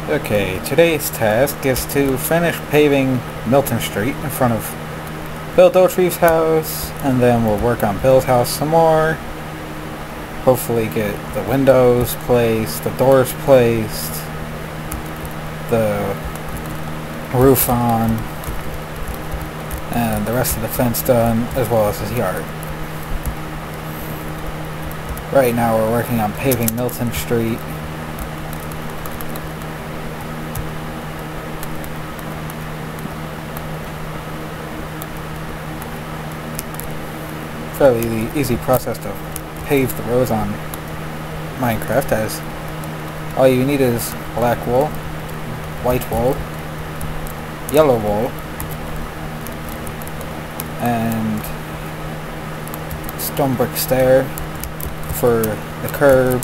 Okay, today's task is to finish paving Milton Street in front of Bill Dauterive's house, and then we'll work on Bill's house some more. Hopefully get the windows placed, the doors placed, the roof on, and the rest of the fence done, as well as his yard. Right now we're working on paving Milton Street. Fairly easy process to pave the roads on Minecraft, as all you need is black wool, white wool, yellow wool, and stone brick stair for the curb,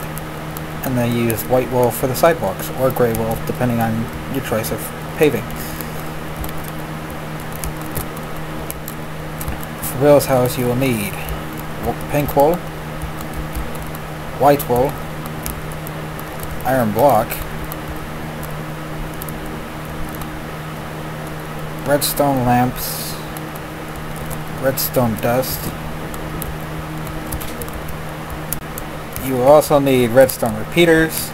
and then use white wool for the sidewalks, or gray wool, depending on your choice of paving. For Bill's house you will need pink wool, white wool, iron block, redstone lamps, redstone dust. You will also need redstone repeaters,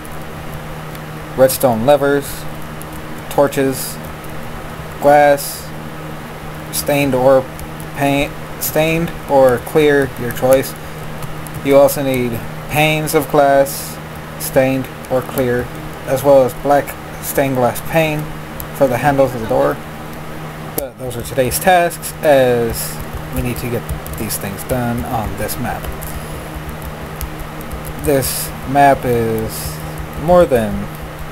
redstone levers, torches, glass, stained or clear, your choice. You also need panes of glass, stained or clear, as well as black stained glass pane for the handles of the door. But those are today's tasks, as we need to get these things done on this map. This map is more than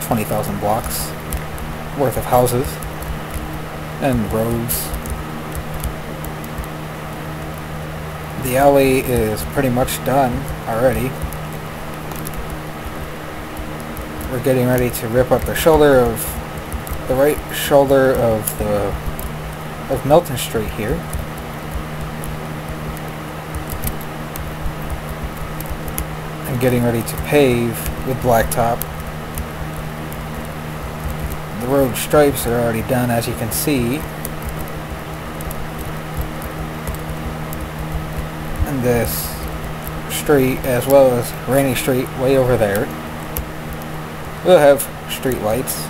20,000 blocks worth of houses and roads. The alley is pretty much done already. We're getting ready to rip up the right shoulder of Milton Street here. And getting ready to pave with blacktop. The road stripes are already done, as you can see. And this street, as well as Rainy Street way over there, we'll have street lights.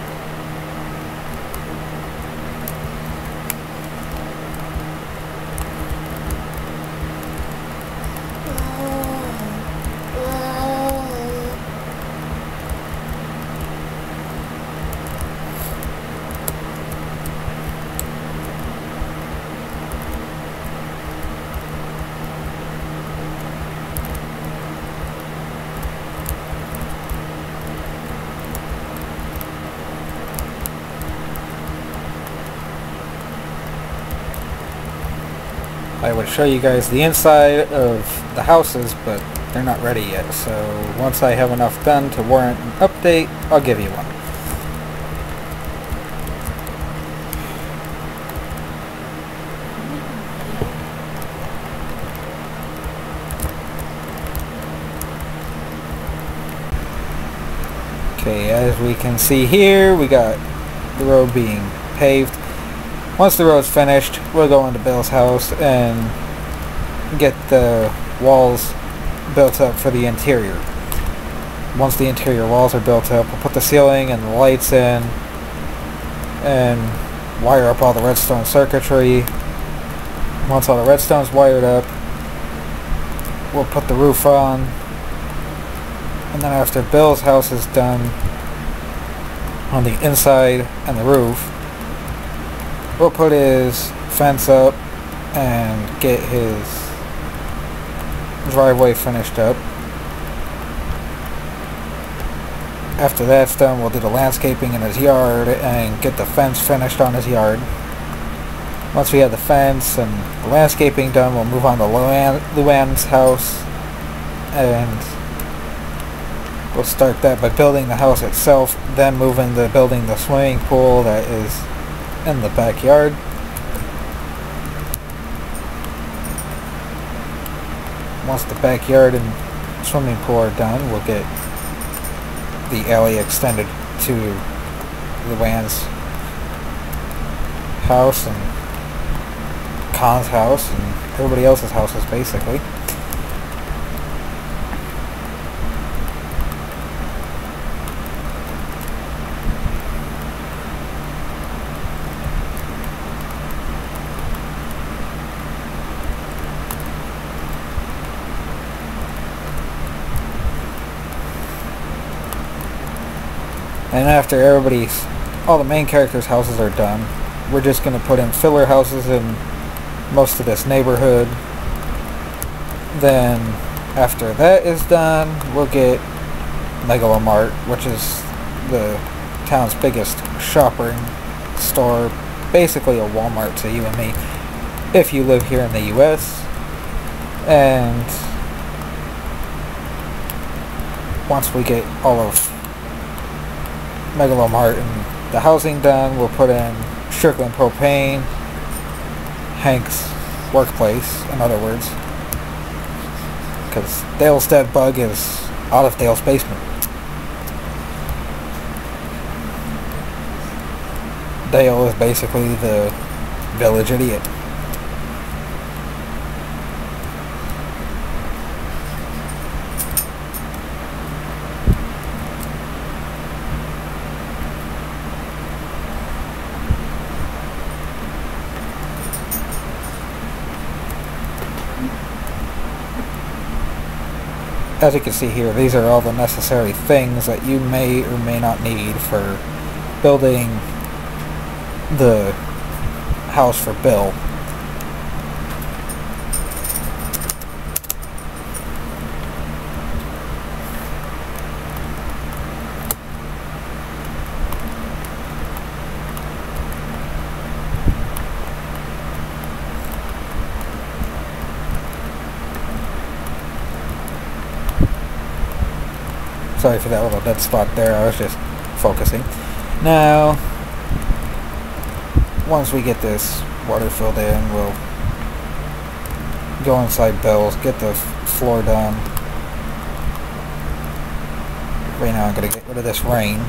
I would show you guys the inside of the houses, but they're not ready yet, so once I have enough done to warrant an update, I'll give you one. Okay, as we can see here, we got the road being paved. Once the road's finished, we'll go into Bill's house and get the walls built up for the interior. Once the interior walls are built up, we'll put the ceiling and the lights in and wire up all the redstone circuitry. Once all the redstone's wired up, we'll put the roof on. And then after Bill's house is done on the inside and the roof, we'll put his fence up and get his driveway finished up. After that's done, we'll do the landscaping in his yard and get the fence finished on his yard. Once we have the fence and the landscaping done, we'll move on to Luann's house, and we'll start that by building the house itself, then move into building the swimming pool that is in the backyard. Once the backyard and swimming pool are done, we'll get the alley extended to Luann's house and Khan's house and everybody else's houses, basically. And after all the main characters' houses are done, we're just going to put in filler houses in most of this neighborhood. Then, after that is done, we'll get Megalomart, which is the town's biggest shopping store. Basically a Walmart to you and me, if you live here in the US. And once we get all of Megalomart and the housing done, we'll put in Strickland Propane, Hank's workplace, in other words, because Dale's dead bug is out of Dale's basement. Dale is basically the village idiot. As you can see here, these are all the necessary things that you may or may not need for building the house for Bill. Sorry for that little dead spot there, I was just focusing. Now, once we get this water filled in, we'll go inside Bill's, get the floor done. Right now I'm going to get rid of this rain.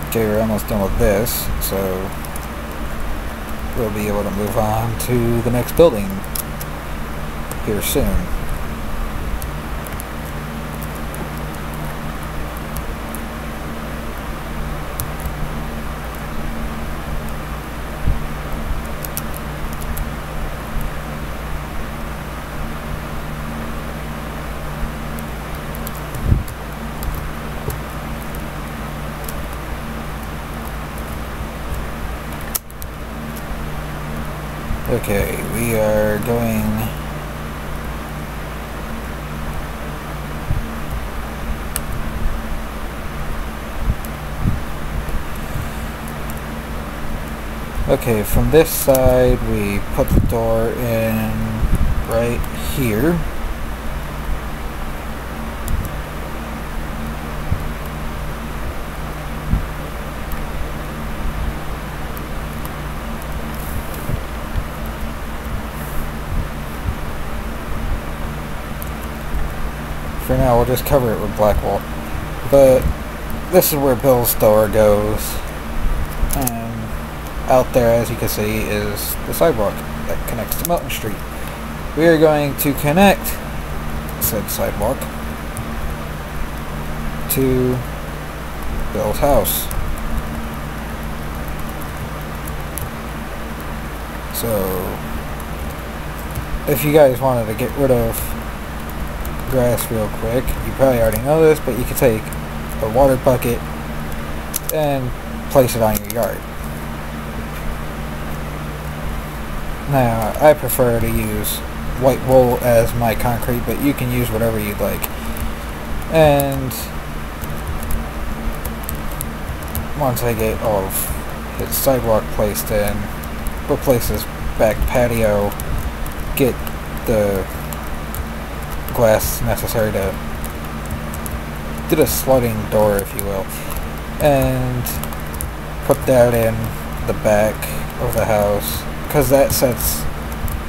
Okay, we're almost done with this, so we'll be able to move on to the next building here soon. Okay, we are going okay, from this side we put the door in right here. For now, we'll just cover it with black wool. But this is where Bill's door goes. And out there, as you can see, is the sidewalk that connects to Milton Street. We are going to connect said sidewalk to Bill's house. So, if you guys wanted to get rid of grass real quick, you probably already know this, but you can take a water bucket and place it on your yard. Now, I prefer to use white wool as my concrete, but you can use whatever you'd like. And once I get all of his sidewalk placed in, replace his back patio, get the glass necessary to do the sliding door, if you will, and put that in the back of the house, because that sets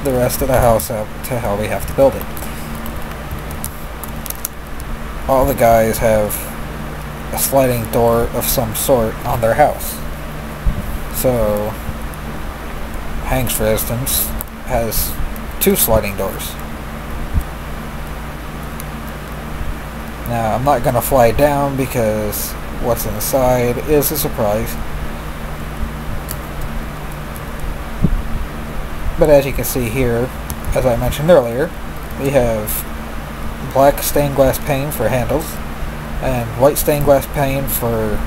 the rest of the house up to how we have to build it. All the guys have a sliding door of some sort on their house. So Hanks, for instance, has 2 sliding doors. Now, I'm not going to fly down because what's inside is a surprise. But as you can see here, as I mentioned earlier, we have black stained glass pane for handles and white stained glass pane for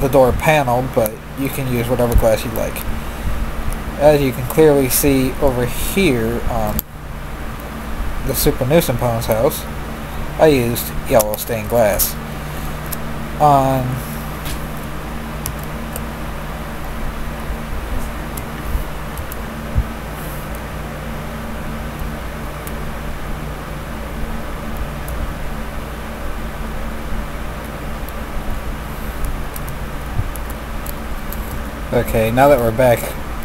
the door panel, but you can use whatever glass you like. As you can clearly see over here on the Super Newsompound's house, I used yellow stained glass. Okay, now that we're back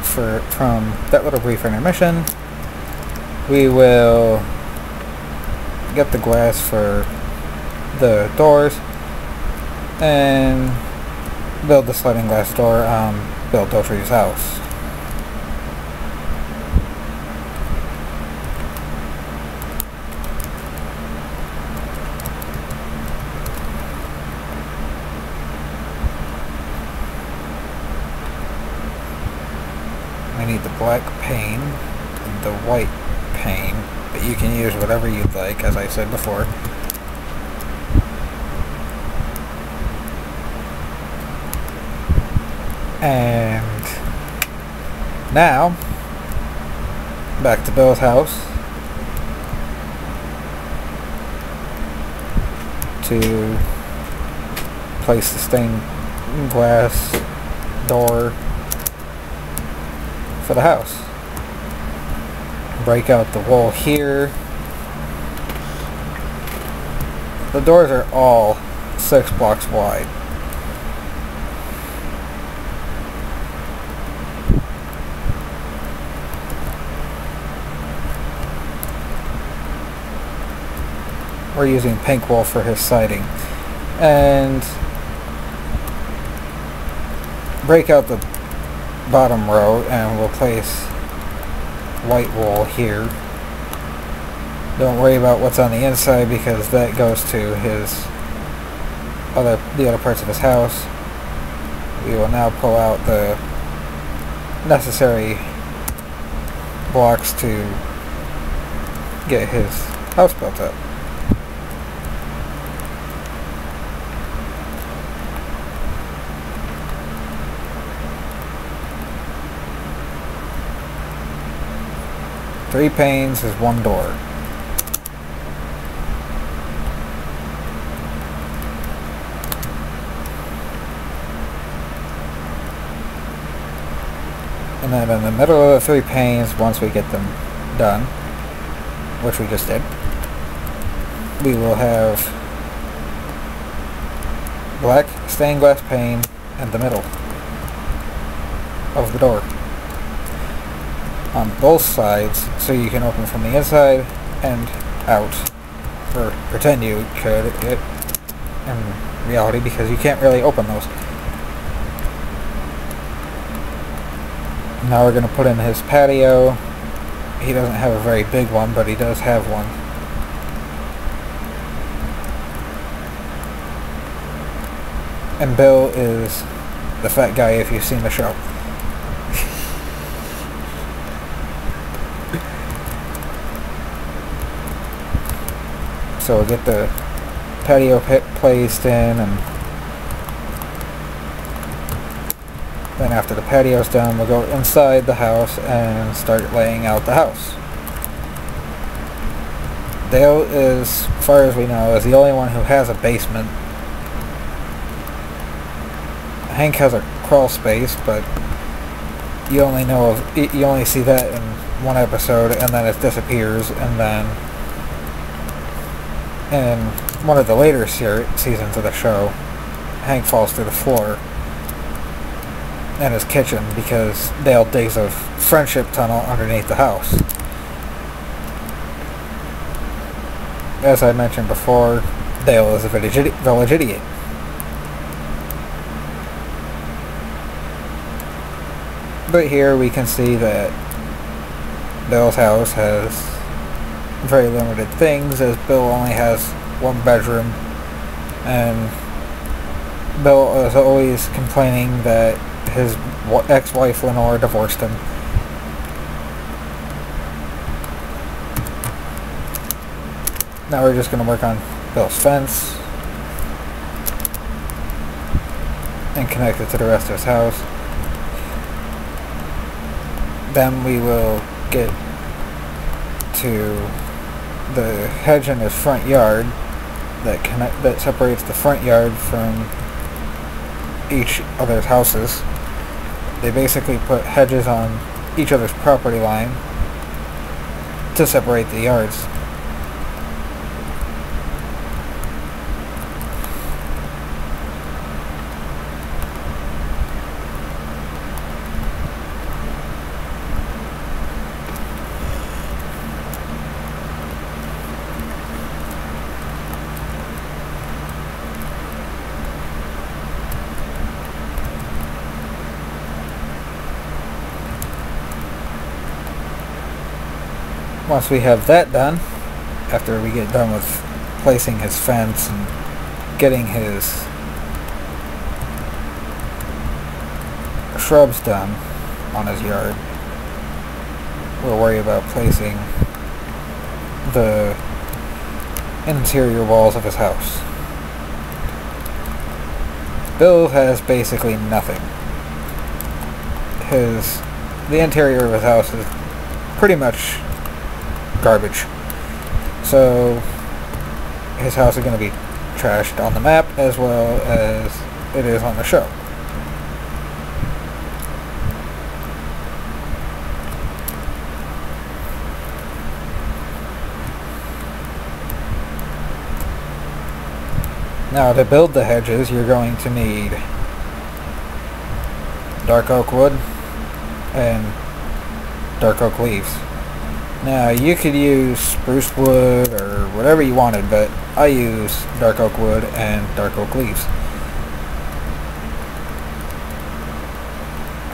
from that little brief intermission, we will get the glass for the doors and build the sliding glass door on Dauterive's house. I need the black pane and the white pane, but you can use whatever you'd like, as I said before. And now, back to Bill's house to place the stained glass door for the house. Break out the wall here. The doors are all 6 blocks wide. We're using pink wool for his siding. And break out the bottom row and we'll place white wool here. Don't worry about what's on the inside because that goes to the other parts of his house. We will now pull out the necessary blocks to get his house built up. Three panes is 1 door. And then in the middle of the 3 panes, once we get them done, which we just did, we will have black stained glass pane in the middle of the door on both sides, so you can open from the inside and out, or pretend you could in reality, because you can't really open those. Now we're going to put in his patio. He doesn't have a very big one, but he does have one. And Bill is the fat guy if you've seen the show. So we'll get the patio pit placed in, and then after the patio's done, we'll go inside the house and start laying out the house. Dale is, as far as we know, is the only one who has a basement. Hank has a crawl space, but you only see that in one episode, and then it disappears, and then in one of the later seasons of the show, Hank falls through the floor in his kitchen because Dale digs a friendship tunnel underneath the house. As I mentioned before, Dale is a village idiot. But here we can see that Bill's house has very limited things, as Bill only has one bedroom, and Bill is always complaining that his ex-wife Lenore divorced him. Now we're just going to work on Bill's fence and connect it to the rest of his house. Then we will get to the hedge in his front yard that separates the front yard from each other's houses. They basically put hedges on each other's property line to separate the yards. Once we have that done, after we get done with placing his fence and getting his shrubs done on his yard, we'll worry about placing the interior walls of his house. Bill has basically nothing. The interior of his house is pretty much garbage. So his house is going to be trashed on the map as well as it is on the show. Now to build the hedges, you're going to need dark oak wood and dark oak leaves. Now, you could use spruce wood or whatever you wanted, but I use dark oak wood and dark oak leaves.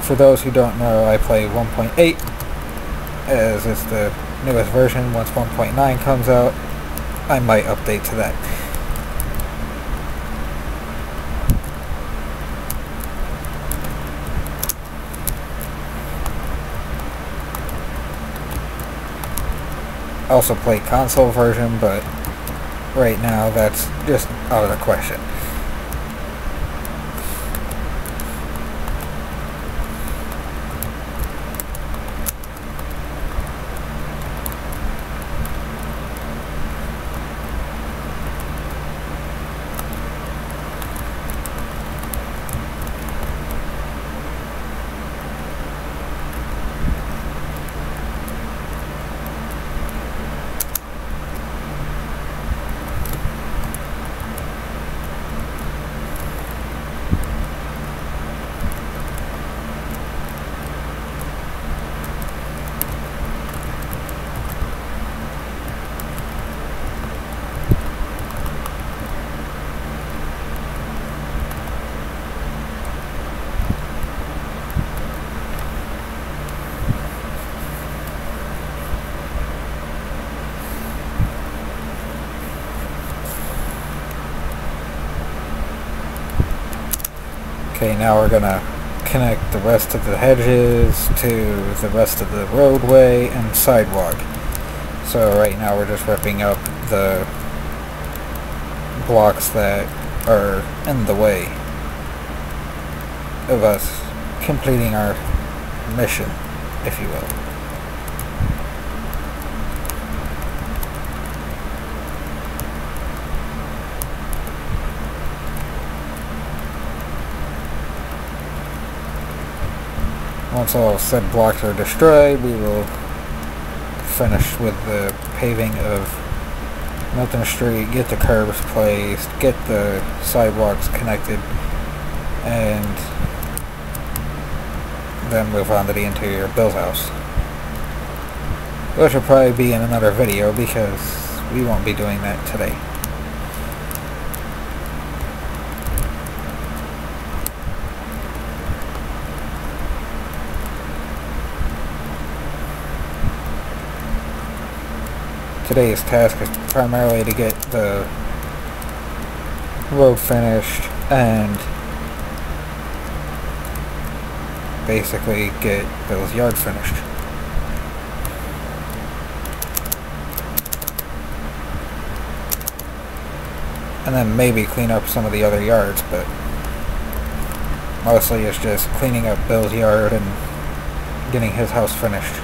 For those who don't know, I play 1.8, as it's the newest version. Once 1.9 comes out, I might update to that. Also play console version, but right now that's just out of the question. Okay, now we're gonna connect the rest of the hedges to the rest of the roadway and sidewalk. So right now we're just ripping up the blocks that are in the way of us completing our mission, if you will. Once all said blocks are destroyed, we will finished with the paving of Milton Street, get the curbs placed, get the sidewalks connected, and then move on to the interior of Bill's house. Which will probably be in another video because we won't be doing that today. Today's task is primarily to get the road finished and basically get Bill's yard finished. And then maybe clean up some of the other yards, but mostly it's just cleaning up Bill's yard and getting his house finished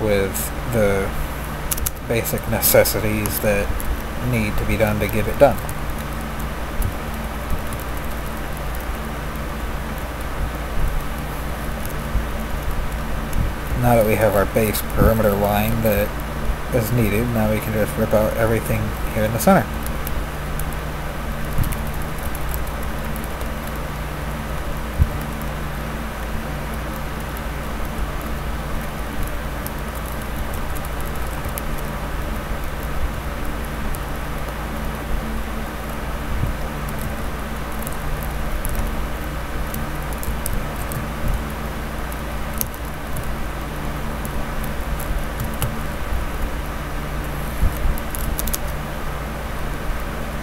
with the basic necessities that need to be done to get it done. Now that we have our base perimeter line that is needed, now we can just rip out everything here in the center.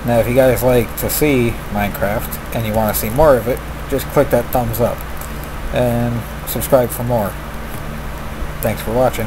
Now if you guys like to see Minecraft and you want to see more of it, just click that thumbs up and subscribe for more. Thanks for watching.